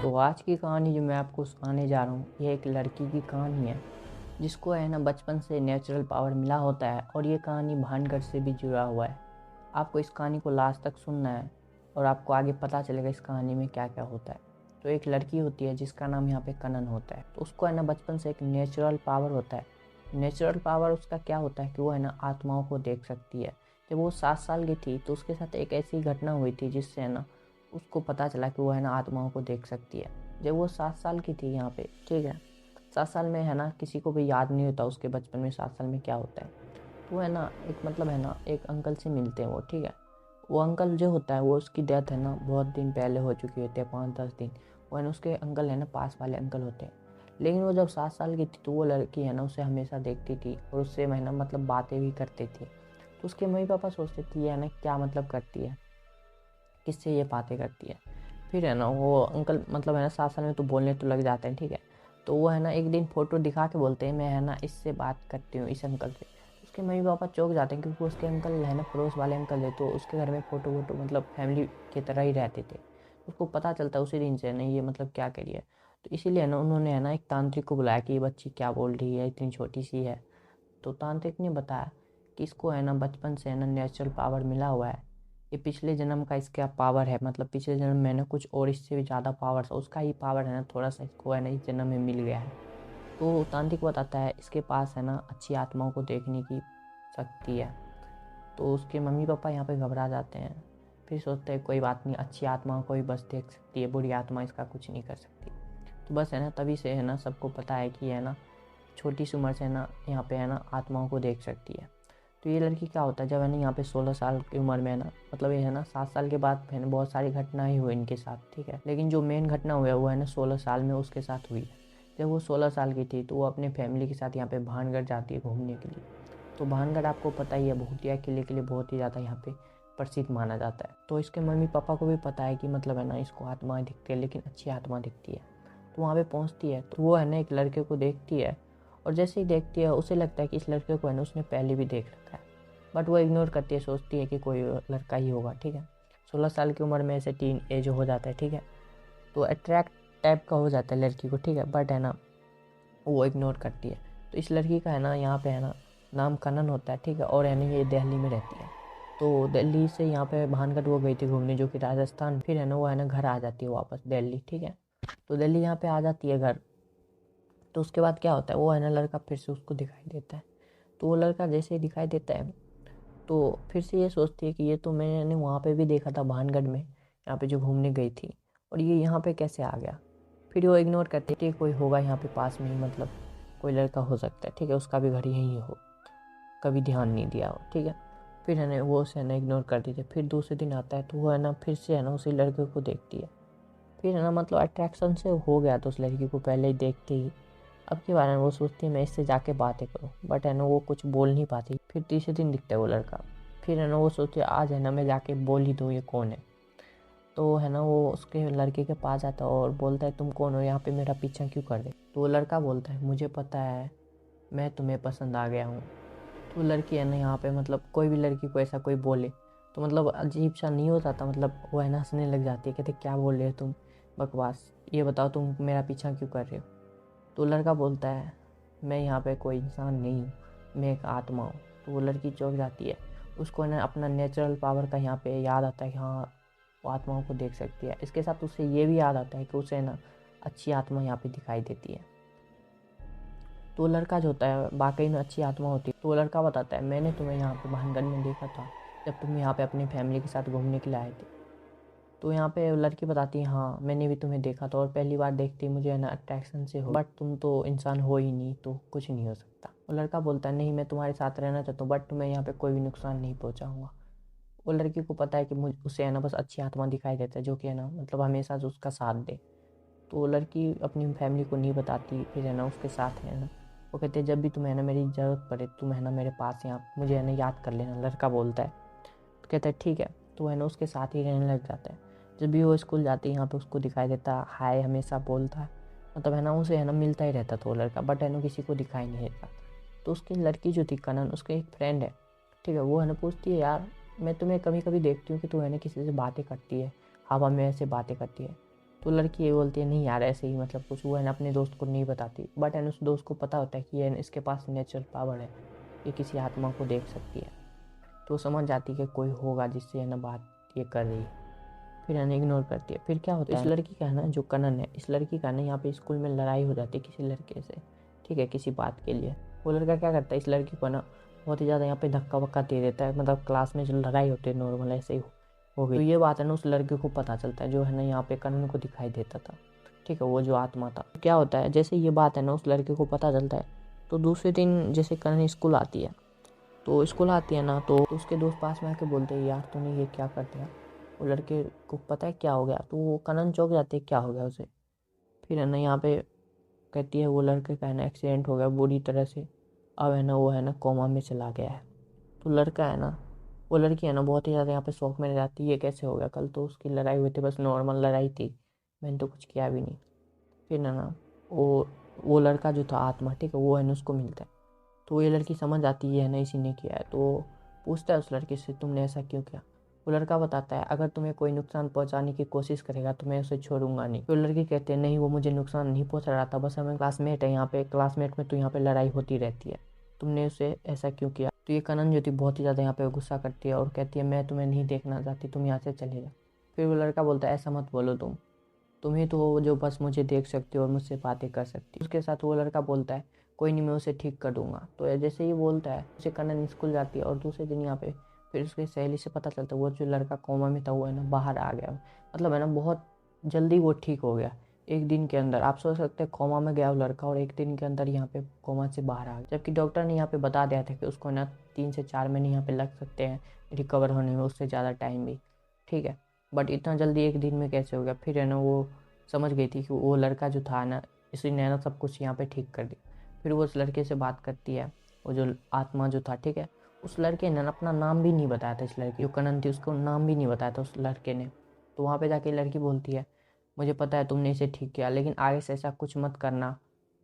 तो आज की कहानी जो मैं आपको सुनाने जा रहा हूँ, ये एक लड़की की कहानी है जिसको है ना बचपन से नेचुरल पावर मिला होता है और ये कहानी भानगढ़ से भी जुड़ा हुआ है। आपको इस कहानी को लास्ट तक सुनना है और आपको आगे पता चलेगा इस कहानी में क्या क्या होता है। तो एक लड़की होती है जिसका नाम यहाँ पे कनन होता है। तो उसको है ना बचपन से एक नेचुरल पावर होता है। नेचुरल पावर उसका क्या होता है कि वो है ना आत्माओं को देख सकती है। जब वो 7 साल की थी तो उसके साथ एक ऐसी घटना हुई थी जिससे है ना उसको पता चला कि वो है ना आत्माओं को देख सकती है। जब वो 7 साल की थी यहाँ पे, ठीक है, 7 साल में है ना किसी को भी याद नहीं होता उसके बचपन में 7 साल में क्या होता है। तो है ना एक मतलब है ना एक अंकल से मिलते हैं वो, ठीक है। वो अंकल जो होता है वो उसकी डेथ है ना बहुत दिन पहले हो चुकी होती है, 5-10 दिन। वो है ना उसके अंकल है ना पास वाले अंकल होते हैं। लेकिन वो जब 7 साल की थी तो वो लड़की है ना उसे हमेशा देखती थी और उससे है ना मतलब बातें भी करती थी। तो उसके मम्मी पापा सोचते थे ये है ना क्या मतलब करती है, किससे ये बातें करती है। फिर है ना वो अंकल मतलब है ना 7 साल में तो बोलने तो लग जाते हैं, ठीक है। तो वो है ना एक दिन फ़ोटो दिखा के बोलते हैं मैं है ना इससे बात करती हूँ, इस अंकल से। उसके मम्मी पापा चौंक जाते हैं क्योंकि उसके अंकल है ना पड़ोस वाले अंकल है, तो उसके घर में फ़ोटो वोटो मतलब फैमिली की तरह ही रहते थे। उसको पता चलता है उसी दिन से नहीं ये मतलब क्या करी है। तो इसीलिए ना उन्होंने है ना एक तांत्रिक को बुलाया कि ये बच्ची क्या बोल रही है, इतनी छोटी सी है। तो तांत्रिक ने बताया कि इसको है ना बचपन से है ना नेचुरल पावर मिला हुआ है। ये पिछले जन्म का इसका पावर है, मतलब पिछले जन्म में ना कुछ और इससे भी ज़्यादा पावर था, उसका ही पावर है ना थोड़ा सा इसको है ना इस जन्म में मिल गया है। तो तांत्रिक बताता है इसके पास है ना अच्छी आत्माओं को देखने की शक्ति है। तो उसके मम्मी पापा यहाँ पे घबरा जाते हैं। फिर सोचते हैं कोई बात नहीं, अच्छी आत्मा को ही बस देख सकती है, बुरी आत्मा इसका कुछ नहीं कर सकती। तो बस है ना तभी से है ना सबको पता है कि है ना छोटी सी उम्र से है ना यहाँ पे है ना आत्माओं को देख सकती है। तो ये लड़की क्या होता है जब है ना यहाँ पे 16 साल की उम्र में है ना मतलब ये है ना 7 साल के बाद है ना बहुत सारी घटनाएं हुई इनके साथ, ठीक है। लेकिन जो मेन घटना हुआ है वो है ना 16 साल में उसके साथ हुई है। जब वो 16 साल की थी तो वो अपने फैमिली के साथ यहाँ पे भानगढ़ जाती है घूमने के लिए। तो भानगढ़ आपको पता ही है भूतिया किले के लिए बहुत ही ज़्यादा यहाँ पे प्रसिद्ध माना जाता है। तो इसके मम्मी पापा को भी पता है कि मतलब है ना इसको आत्माएं दिखती है, लेकिन अच्छी आत्मा दिखती है। तो वहाँ पे पहुँचती है तो वो है ना एक लड़के को देखती है और जैसे ही देखती है उसे लगता है कि इस लड़के को है ना उसने पहले भी देख रखा है। बट वो इग्नोर करती है, सोचती है कि कोई लड़का ही होगा, ठीक है। 16 साल की उम्र में ऐसे टीन एज हो जाता है, ठीक है। तो अट्रैक्ट टाइप का हो जाता है लड़की को, ठीक है। बट है ना वो इग्नोर करती है। तो इस लड़की का है ना यहाँ पे है ना नाम कनन होता है, ठीक है। और है ना ये दिल्ली में रहती है। तो दिल्ली से यहाँ पे भानगढ़ वो गई थी घूमने जो कि राजस्थान। फिर है ना वो है ना घर आ जाती है वापस दिल्ली, ठीक है। तो दिल्ली यहाँ पे आ जाती है घर। तो उसके बाद क्या होता है वो है ना लड़का फिर से उसको दिखाई देता है। तो वो लड़का जैसे ही दिखाई देता है तो फिर से ये सोचती है कि ये तो मैंने वहाँ पे भी देखा था भानगढ़ में, यहाँ पे जो घूमने गई थी, और ये यहाँ पे कैसे आ गया। फिर वो इग्नोर करती है कि कोई होगा यहाँ पे पास में ही, मतलब कोई लड़का हो सकता है, ठीक है, उसका भी घर यहीं हो, कभी ध्यान नहीं दिया हो, ठीक है। फिर है ना वो उसे है ना इग्नोर कर देती है। फिर दूसरे दिन आता है तो वो है ना फिर से है ना उसी लड़के को देखती है। फिर है ना मतलब अट्रैक्शन से हो गया तो उस लड़की को पहले ही देखते ही। अब के बारे में वो सोचती है मैं इससे जाके बातें करूँ, बट है ना वो कुछ बोल नहीं पाती। फिर तीसरे दिन दिखता है वो लड़का। फिर है ना वो सोचती है आज है ना मैं जाके बोल ही दूँ ये कौन है। तो है ना वो उसके लड़के के पास आता है और बोलता है तुम कौन हो, यहाँ पे मेरा पीछा क्यों कर दे। तो वो लड़का बोलता है मुझे पता है मैं तुम्हें पसंद आ गया हूँ। तो लड़की है ना यहाँ पे मतलब कोई भी लड़की को ऐसा कोई बोले तो मतलब अजीब सा नहीं होता था, मतलब वो है ना हंसने लग जाती है, कहते क्या बोल रहे हो तुम, बकवास, ये बताओ तुम मेरा पीछा क्यों कर रहे हो। तो लड़का बोलता है मैं यहाँ पे कोई इंसान नहीं हूँ, मैं एक आत्मा हूँ। तो वो लड़की चौंक जाती है। उसको ना अपना नेचुरल पावर का यहाँ पे याद आता है कि हाँ वो आत्माओं को देख सकती है। इसके साथ उसे ये भी याद आता है कि उसे ना अच्छी आत्मा यहाँ पे दिखाई देती है। तो वो लड़का जो होता है वाकई में अच्छी आत्मा होती है। तो वो लड़का बताता है मैंने तुम्हें यहाँ पे भानगढ़ में देखा था जब तुम यहाँ पे अपनी फैमिली के साथ घूमने के लिए आए थे। तो यहाँ पे लड़की बताती है हाँ मैंने भी तुम्हें देखा था और पहली बार देखते ही मुझे है ना अट्रैक्शन से हो, बट तुम तो इंसान हो ही नहीं तो कुछ नहीं हो सकता। वो लड़का बोलता है नहीं मैं तुम्हारे साथ रहना चाहता हूँ बट तुम्हें यहाँ पे कोई भी नुकसान नहीं पहुँचाऊँगा। वो लड़की को पता है कि मुझ उसे है ना बस अच्छी आत्मा दिखाई देता है जो कि है ना मतलब हमेशा जो उसका साथ दे। तो वो लड़की अपनी फैमिली को नहीं बताती, फिर है ना उसके साथ है ना वो कहते हैं जब भी तुम्हें है ना मेरी ज़रूरत पड़े तुम है ना मेरे पास यहाँ मुझे है ना याद कर लेना। लड़का बोलता है तो कहता है ठीक है। तो है ना उसके साथ ही रहने लग जाता है। जब भी वो स्कूल जाती है यहाँ पे उसको दिखाई देता हाय हमेशा बोलता है, मतलब है ना उसे है ना मिलता ही रहता था वो लड़का, बट है ना किसी को दिखाई नहीं देता। तो उसकी लड़की जो थी कनन उसके एक फ्रेंड है, ठीक है, वो है ना पूछती है यार मैं तुम्हें कभी कभी देखती हूँ कि तू है ना किसी से बातें करती है, हवा में ऐसे बातें करती है। तो लड़की ये बोलती है नहीं यार ऐसे ही मतलब कुछ, वो है ना अपने दोस्त को नहीं बताती, बट है ना उस दोस्त को पता होता है कि ये इसके पास नेचुरल पावर है, ये किसी आत्मा को देख सकती है। तो समझ जाती है कि कोई होगा जिससे है ना बात ये कर रही है, फिर है ना इग्नोर करती है। फिर क्या होता है, इस लड़की का है ना जो कनन है, इस लड़की का ना यहाँ पे स्कूल में लड़ाई हो जाती है किसी लड़के से, ठीक है, किसी बात के लिए। वो लड़का क्या करता है, इस लड़की को ना बहुत ही ज़्यादा यहाँ पे धक्का वक्का दे देता है, मतलब क्लास में जो लड़ाई होती है नॉर्मल ऐसे ही हो गई। तो ये बात है ना उस लड़के को पता चलता है, जो है ना यहाँ पे कनन को दिखाई देता था, ठीक है, वो जो आत्मा था। क्या होता है, जैसे ये बात है ना उस लड़के को पता चलता है, तो दूसरे दिन जैसे कनन स्कूल आती है, तो स्कूल आती है ना तो उसके दोस्त पास में आके बोलते हैं यार तूने ये क्या कर दिया। वो लड़के को पता है क्या हो गया, तो वो कनन चौंक जाते हैं क्या हो गया उसे। फिर है ना यहाँ पे कहती है वो लड़के का है ना एक्सीडेंट हो गया बुरी तरह से, अब है ना वो है ना कोमा में चला गया है। तो लड़का है ना, वो लड़की है ना बहुत ही ज़्यादा यहाँ पे शौक में रह जाती है, ये कैसे हो गया, कल तो उसकी लड़ाई हुई थी, बस नॉर्मल लड़ाई थी, मैंने तो कुछ किया भी नहीं। फिर है ना वो लड़का जो था आत्मा, ठीक है, वो है ना उसको मिलता है। तो ये लड़की समझ आती है ना इसी ने किया है, तो पूछता है उस लड़के से तुमने ऐसा क्यों किया। वो लड़का बताता है अगर तुम्हें कोई नुकसान पहुंचाने की कोशिश करेगा तो मैं उसे छोड़ूंगा नहीं। तो लड़की कहते हैं नहीं वो मुझे नुकसान नहीं पहुंचा रहा था, बस हमें क्लासमेट है, यहाँ पे क्लासमेट में तो यहाँ पे लड़ाई होती रहती है, तुमने उसे ऐसा क्यों किया। तो ये कनन जो थी बहुत ही ज़्यादा यहाँ पे गुस्सा करती है और कहती है मैं तुम्हें नहीं देखना चाहती, तुम यहाँ से चले जाओ। फिर वो लड़का बोलता है ऐसा मत बोलो, तुम ही तो हो जो बस मुझे देख सकती हो और मुझसे बातें कर सकती हो। उसके साथ वो लड़का बोलता है कोई नहीं मैं उसे ठीक कर दूंगा। तो जैसे ही बोलता है उसे कनन स्कूल जाती है और दूसरे दिन यहाँ पे फिर उसकी सहेली से पता चलता है वो जो लड़का कोमा में था वो है ना बाहर आ गया, मतलब है ना बहुत जल्दी वो ठीक हो गया। एक दिन के अंदर आप सोच सकते हैं कोमा में गया वो लड़का और एक दिन के अंदर यहाँ पे कोमा से बाहर आ गया, जबकि डॉक्टर ने यहाँ पे बता दिया था कि उसको ना 3 से 4 महीने यहाँ पे लग सकते हैं रिकवर होने में, उससे ज़्यादा टाइम भी, ठीक है। बट इतना जल्दी एक दिन में कैसे हो गया। फिर है ना वो समझ गई थी कि वो लड़का जो था ना इसी ने ना सब कुछ यहाँ पे ठीक कर दिया। फिर वो उस लड़के से बात करती है, वो जो आत्मा जो था, ठीक है, उस लड़के ने अपना नाम भी नहीं बताया था, इस लड़की जो कनन थी उसको नाम भी नहीं बताया था उस लड़के ने। तो वहाँ पे जाके लड़की बोलती है मुझे पता है तुमने इसे ठीक किया लेकिन आगे से ऐसा कुछ मत करना,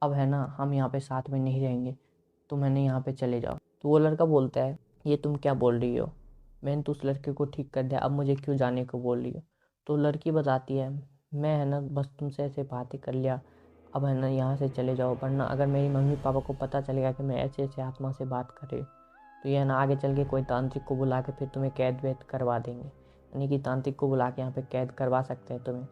अब है ना हम यहाँ पे साथ में नहीं रहेंगे, तुम है ना यहाँ पे चले जाओ। तो वो लड़का बोलता है ये तुम क्या बोल रही हो, मैंने तो उस लड़के को ठीक कर दिया, अब मुझे क्यों जाने को बोल रही हो। तो लड़की बताती है मैं है ना बस तुमसे ऐसे बातें कर लिया, अब है ना यहाँ से चले जाओ, वरना अगर मेरी मम्मी पापा को पता चलेगा कि मैं ऐसे ऐसे आत्मा से बात कर रही हूँ तो ये है ना आगे चल के कोई तांत्रिक को बुला के फिर तुम्हें कैद वैद करवा देंगे, यानी कि तांत्रिक को बुला के यहाँ पे कैद करवा सकते हैं तुम्हें।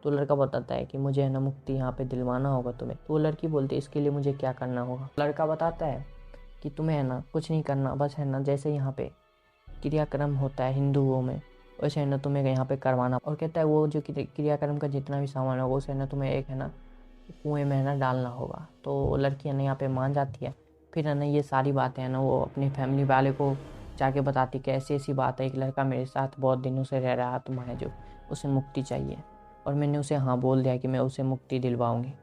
तो लड़का बताता है कि मुझे है ना मुक्ति यहाँ पे दिलवाना होगा तुम्हें। तो वो लड़की बोलती है इसके लिए मुझे क्या करना होगा। लड़का बताता है कि तुम्हें है ना कुछ नहीं करना, बस है ना जैसे यहाँ पे क्रियाक्रम होता है हिंदुओं में वैसे है ना तुम्हें यहाँ पे करवाना। और कहता है वो जो क्रियाक्रम का जितना भी सामान होगा उसे है ना तुम्हें एक है ना कुएं में है ना डालना होगा। तो लड़की है ना यहाँ पे मान जाती है। फिर है ना ये सारी बातें है ना वो अपनी फैमिली वाले को जाके बताती कि ऐसी ऐसी बात है, एक लड़का मेरे साथ बहुत दिनों से रह रहा है आत्मा है जो, उसे मुक्ति चाहिए और मैंने उसे हाँ बोल दिया कि मैं उसे मुक्ति दिलवाऊंगी।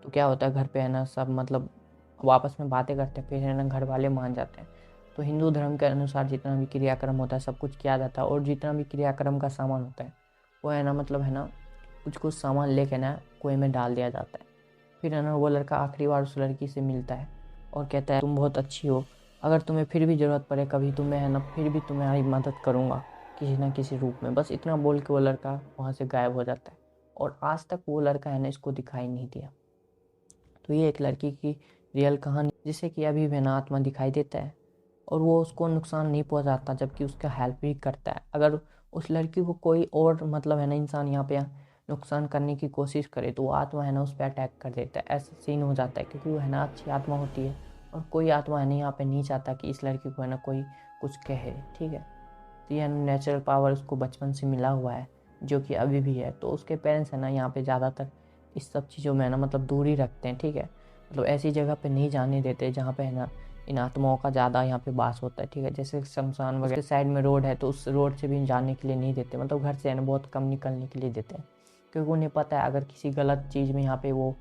तो क्या होता है घर पे है ना सब मतलब वापस में बातें करते हैं, फिर है ना घर वाले मान जाते हैं। तो हिंदू धर्म के अनुसार जितना भी क्रियाक्रम होता है सब कुछ किया जाता है और जितना भी क्रियाक्रम का सामान होता है वो है ना मतलब है ना कुछ कुछ सामान लेके ना कुएं में डाल दिया जाता है। फिर है ना वो लड़का आखिरी बार उस लड़की से मिलता है और कहता है तुम बहुत अच्छी हो, अगर तुम्हें फिर भी ज़रूरत पड़े कभी तो मैं है ना फिर भी तुम्हारी मदद करूँगा किसी ना किसी रूप में। बस इतना बोल के वो लड़का वहाँ से गायब हो जाता है और आज तक वो लड़का है ना इसको दिखाई नहीं दिया। तो ये एक लड़की की रियल कहानी जिसे कि अभी भी ना आत्मा दिखाई देता है और वो उसको नुकसान नहीं पहुंचाता जबकि उसका हेल्प भी करता है। अगर उस लड़की को कोई और मतलब है ना इंसान यहाँ पे नुकसान करने की कोशिश करे तो वो आत्मा है ना उस पर अटैक कर देता है, ऐसा सीन हो जाता है क्योंकि वो है ना अच्छी आत्मा होती है और कोई आत्मा है ना यहाँ पे नहीं चाहता कि इस लड़की को है ना कोई कुछ कहे, ठीक है। तो ये नेचुरल पावर उसको बचपन से मिला हुआ है जो कि अभी भी है। तो उसके पेरेंट्स है ना यहाँ पे ज़्यादातर इस सब चीज़ों में है ना मतलब दूरी रखते हैं, ठीक है, मतलब ऐसी जगह पे नहीं जाने देते जहाँ पे है ना इन आत्माओं का ज़्यादा यहाँ पे बास होता है, ठीक है। जैसे शमशान वगैरह के साइड में रोड है तो उस रोड से भी जाने के लिए नहीं देते, मतलब घर से है ना बहुत कम निकलने के लिए देते हैं क्योंकि उन्हें पता है अगर किसी गलत चीज़ में यहाँ पे वो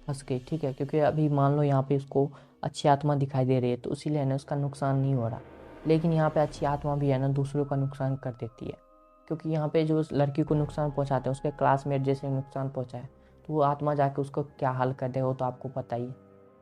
फंस गई, ठीक है, क्योंकि अभी मान लो यहाँ पे उसको अच्छी आत्मा दिखाई दे रही है तो इसीलिए है ना उसका नुकसान नहीं हो रहा। लेकिन यहाँ पे अच्छी आत्मा भी है ना दूसरों का नुकसान कर देती है क्योंकि यहाँ पे जो उस लड़की को नुकसान पहुँचाते हैं उसके क्लासमेट जैसे नुकसान पहुँचाए तो वो आत्मा जाके उसको क्या हाल कर दे वो तो आपको पता ही है।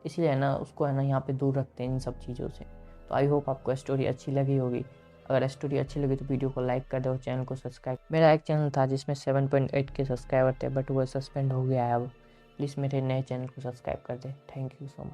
इसलिए है ना उसको है ना यहाँ पे दूर रखते हैं इन सब चीज़ों से। तो आई होप आपको स्टोरी अच्छी लगी होगी। अगर स्टोरी अच्छी लगी तो वीडियो को लाइक कर दे और चैनल को सब्सक्राइब। मेरा एक चैनल था जिसमें 7.8 के सब्सक्राइबर थे, बट वो सस्पेंड हो गया है अब। प्लीज़ मेरे नए चैनल को सब्सक्राइब कर दे। Thank you so much.